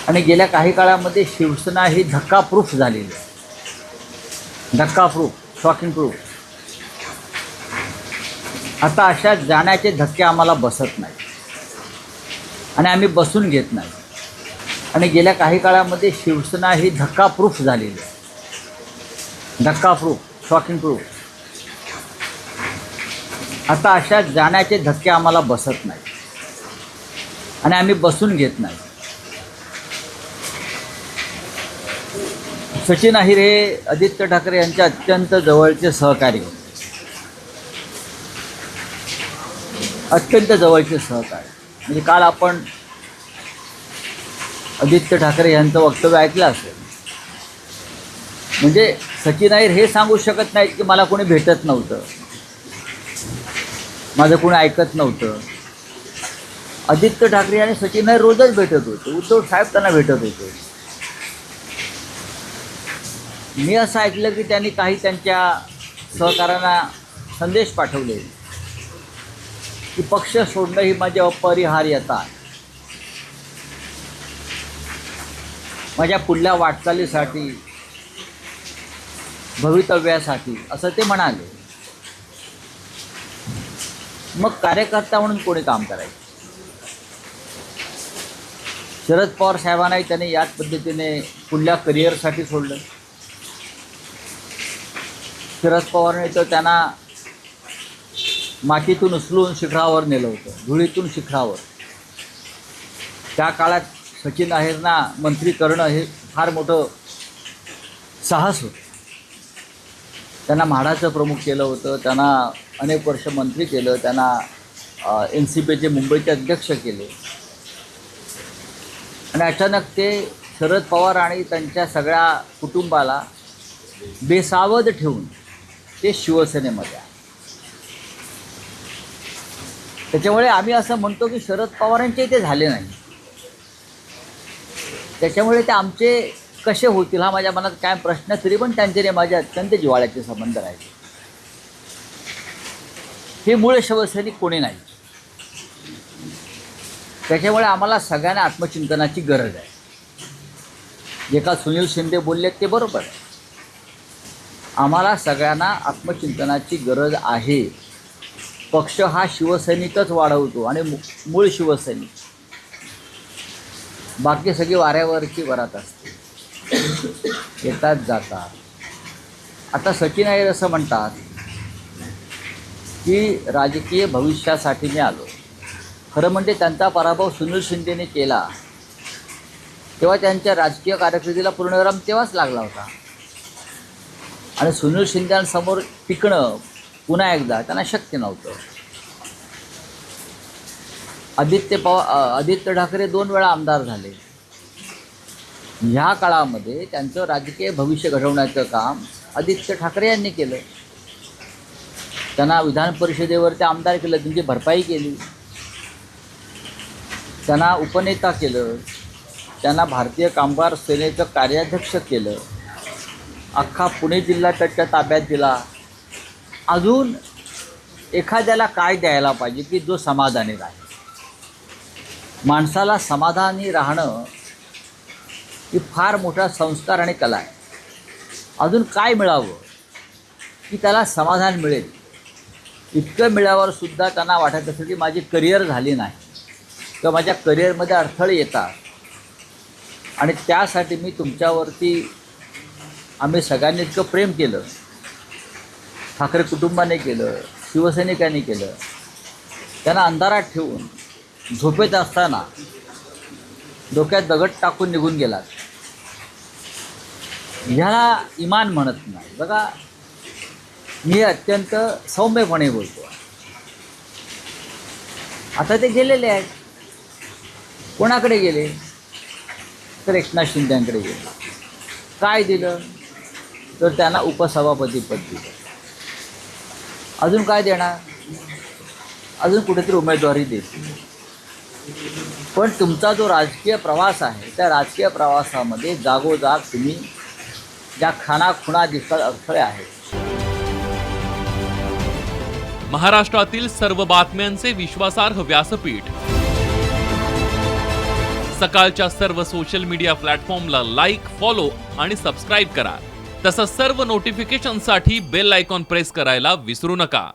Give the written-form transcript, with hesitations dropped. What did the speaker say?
आणि गेल्या काही काळामध्ये शिवसेना ही धक्काप्रूफ झालेली आहे. धक्काप्रूफ, शॉकिंग प्रूफ. आता अशा जाण्याचे धक्के आम्हाला बसत नाही आणि आम्ही बसून घेत नाही. आणि गेल्या काही काळामध्ये शिवसेना ही धक्काप्रूफ झालेली आहे. धक्काप्रूफ, शॉकिंग प्रूफ. आता अशा जाण्याचे धक्के आम्हाला बसत नाही आणि आम्ही बसून घेत नाही. सचिन अहिर हे आदित्य ठाकरे यांचे अत्यंत जवळचे सहकारी होते. अत्यंत जवळचे सहकारी. म्हणजे काल आपण आदित्य ठाकरे यांचं वक्तव्य ऐकलं असेल. म्हणजे सचिन अहिर हे सांगू शकत नाहीत की मला कोणी भेटत नव्हतं, माझं कोणी ऐकत नव्हतं. आदित्य ठाकरे आणि सचिन अहिर रोजच भेटत होते. उद्धव साहेब त्यांना भेटत होते. मी असं ऐकलं की त्यांनी काही त्यांच्या सहकाऱ्यांना संदेश पाठवले की पक्ष सोडणं ही माझी अपरिहार्यता आहे, माझ्या पुढल्या वाटचालीसाठी, भवितव्यासाठी, असं ते म्हणाले. मग कार्यकर्ता म्हणून कोणी काम करायचं? शरद पवार साहेबांनाही त्याने याच पद्धतीने पुढल्या करिअरसाठी सोडलं. शरद पवारने तर त्यांना मातीतून उचलून शिखरावर नेलं होतं, धुळीतून शिखरावर. त्या काळात सचिन अहिरना मंत्री करणं हे फार मोठं साहस होतं. त्यांना म्हाडाचं प्रमुख केलं होतं, त्यांना अनेक वर्ष मंत्री केलं, त्यांना NCPचे मुंबईचे अध्यक्ष केले. आणि अचानक ते शरद पवार आणि त्यांच्या सगळ्या कुटुंबाला बेसावध ठेवून ते शिवसेनेमध्ये आहे. त्याच्यामुळे आम्ही असं म्हणतो की शरद पवारांचे ते झाले नाही. त्याच्यामुळे ते आमचे कसे होतील हा माझ्या मनात काय प्रश्न. तरी पण त्यांच्याने माझे अत्यंत जिव्हाळ्याचे संबंध राहिले. हे मूळ शिवसैनिक कोणी नाही. त्याच्यामुळे आम्हाला सगळ्यांना आत्मचिंतनाची गरज आहे. जे का सुनील शिंदे बोलले ते बरोबर आहे. आम्हाला सगळ्यांना आत्मचिंतनाची गरज आहे. पक्ष हा शिवसैनिकच वाढवतो आणि मूळ शिवसैनिक, बाकी सगळी वाऱ्यावरची वरात असते, येतात जातात. आता सचिन अहिर असं म्हणतात की राजकीय भविष्यासाठी मी आलो. खरं म्हणजे त्यांचा पराभव सुनील शिंदेने केला तेव्हा त्यांच्या राजकीय कारकिर्दीला पूर्णविराम तेव्हाच लागला होता. आणि सुनील शिंदेंसमोर टिकणं पुन्हा एकदा त्यांना शक्य नव्हतं. आदित्य ठाकरे 2 वेळा आमदार झाले. ह्या काळामध्ये त्यांचं राजकीय भविष्य घडवण्याचं काम आदित्य ठाकरे यांनी केलं. त्यांना विधान परिषदेवर ते आमदार केलं, त्यांची भरपाई केली, त्यांना उपनेता केलं, त्यांना भारतीय कामगार सेनेचं कार्याध्यक्ष केलं, अख्खा पुणे जिल्हा त्याच्या ताब्यात दिला. अजून एखाद्याला काय द्यायला पाहिजे की जो समाधानी राहील? माणसाला समाधानी राहणं ही फार मोठा संस्कार आणि कला आहे. अजून काय मिळावं की त्याला समाधान मिळेल? इतकं मिळाल्यावर सुद्धा त्यांना वाटत असेल की माझी करिअर झाली नाही किंवा माझ्या करिअरमध्ये अडथळे येतात. आणि त्यासाठी मी तुमच्यावरती आम्ही सगळ्यांनी इतकं प्रेम केलं, ठाकरे कुटुंबाने केलं, शिवसैनिकांनी केलं. त्यांना अंधारात ठेवून झोपेत असताना डोक्यात दगड टाकून निघून गेलात. ह्याला इमान म्हणत नाही. बघा, मी अत्यंत सौम्यपणे बोलतो. आता ते गेलेले आहेत. कोणाकडे गेले? तर एकनाथ शिंदेंकडे गेले. काय दिलं? तर त्यांना उपसभापतीपद दिलं. अजून काय देणार? अजून कुठेतरी उमेदवारी देतील. पण तुमचा जो राजकीय प्रवास आहे त्या राजकीय प्रवासामध्ये जागोजाग तुम्ही ज्या खानाखुणा दिसतात, अडथळे आहेत. महाराष्ट्रातील सर्व बातम्यांचे विश्वासार्ह व्यासपीठ सकाळच्या सर्व सोशल मीडिया प्लॅटफॉर्मला लाईक, फॉलो आणि सबस्क्राईब करा. तसंच सर्व नोटिफिकेशनसाठी बेल आयकॉन प्रेस करायला विसरू नका.